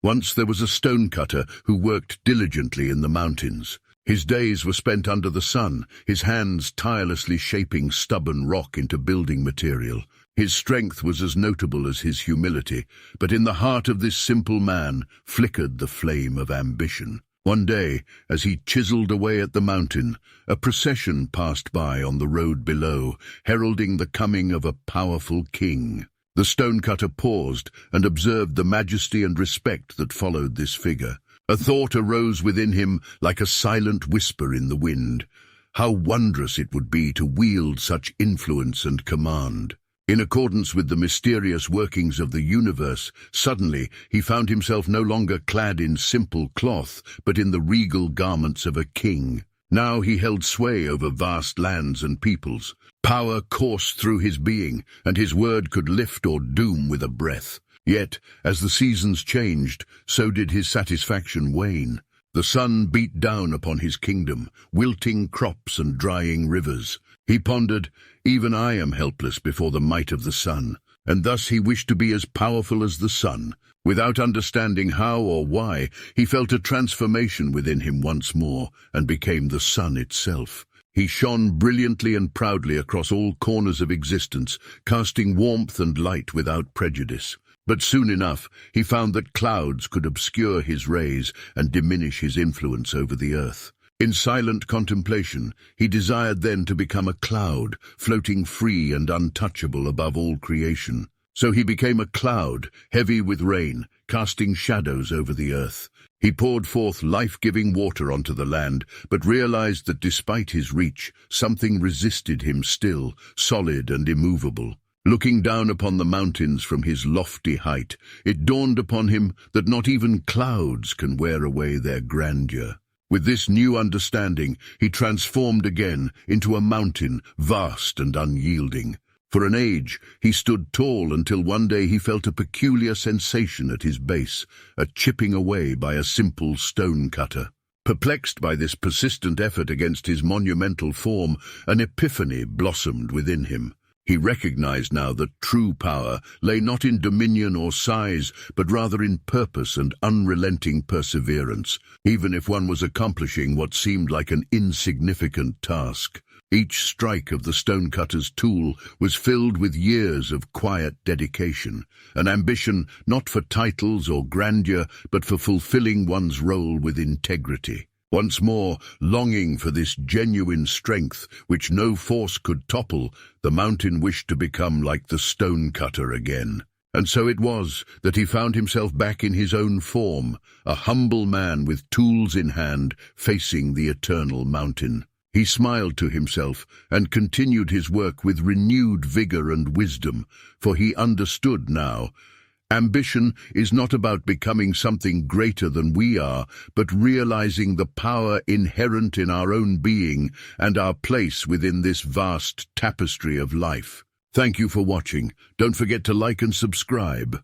Once there was a stonecutter who worked diligently in the mountains. His days were spent under the sun, his hands tirelessly shaping stubborn rock into building material. His strength was as notable as his humility, but in the heart of this simple man flickered the flame of ambition. One day, as he chiseled away at the mountain, a procession passed by on the road below, heralding the coming of a powerful king. The stonecutter paused and observed the majesty and respect that followed this figure. A thought arose within him like a silent whisper in the wind. How wondrous it would be to wield such influence and command. In accordance with the mysterious workings of the universe, suddenly he found himself no longer clad in simple cloth, but in the regal garments of a king. Now he held sway over vast lands and peoples. Power coursed through his being, and his word could lift or doom with a breath. Yet, as the seasons changed, so did his satisfaction wane. The sun beat down upon his kingdom, wilting crops and drying rivers. He pondered, "Even I am helpless before the might of the sun," and thus he wished to be as powerful as the sun. Without understanding how or why, he felt a transformation within him once more, and became the sun itself. He shone brilliantly and proudly across all corners of existence, casting warmth and light without prejudice. But soon enough, he found that clouds could obscure his rays and diminish his influence over the earth. In silent contemplation, he desired then to become a cloud, floating free and untouchable above all creation. So he became a cloud, heavy with rain, casting shadows over the earth. He poured forth life-giving water onto the land, but realized that despite his reach, something resisted him still, solid and immovable. Looking down upon the mountains from his lofty height, it dawned upon him that not even clouds can wear away their grandeur. With this new understanding, he transformed again into a mountain, vast and unyielding. For an age, he stood tall until one day he felt a peculiar sensation at his base, a chipping away by a simple stone cutter. Perplexed by this persistent effort against his monumental form, an epiphany blossomed within him. He recognized now that true power lay not in dominion or size, but rather in purpose and unrelenting perseverance, even if one was accomplishing what seemed like an insignificant task. Each strike of the stonecutter's tool was filled with years of quiet dedication, an ambition not for titles or grandeur, but for fulfilling one's role with integrity. Once more, longing for this genuine strength, which no force could topple, the mountain wished to become like the stonecutter again. And so it was that he found himself back in his own form, a humble man with tools in hand, facing the eternal mountain. He smiled to himself and continued his work with renewed vigor and wisdom, for he understood now. Ambition is not about becoming something greater than we are, but realizing the power inherent in our own being and our place within this vast tapestry of life. Thank you for watching. Don't forget to like and subscribe.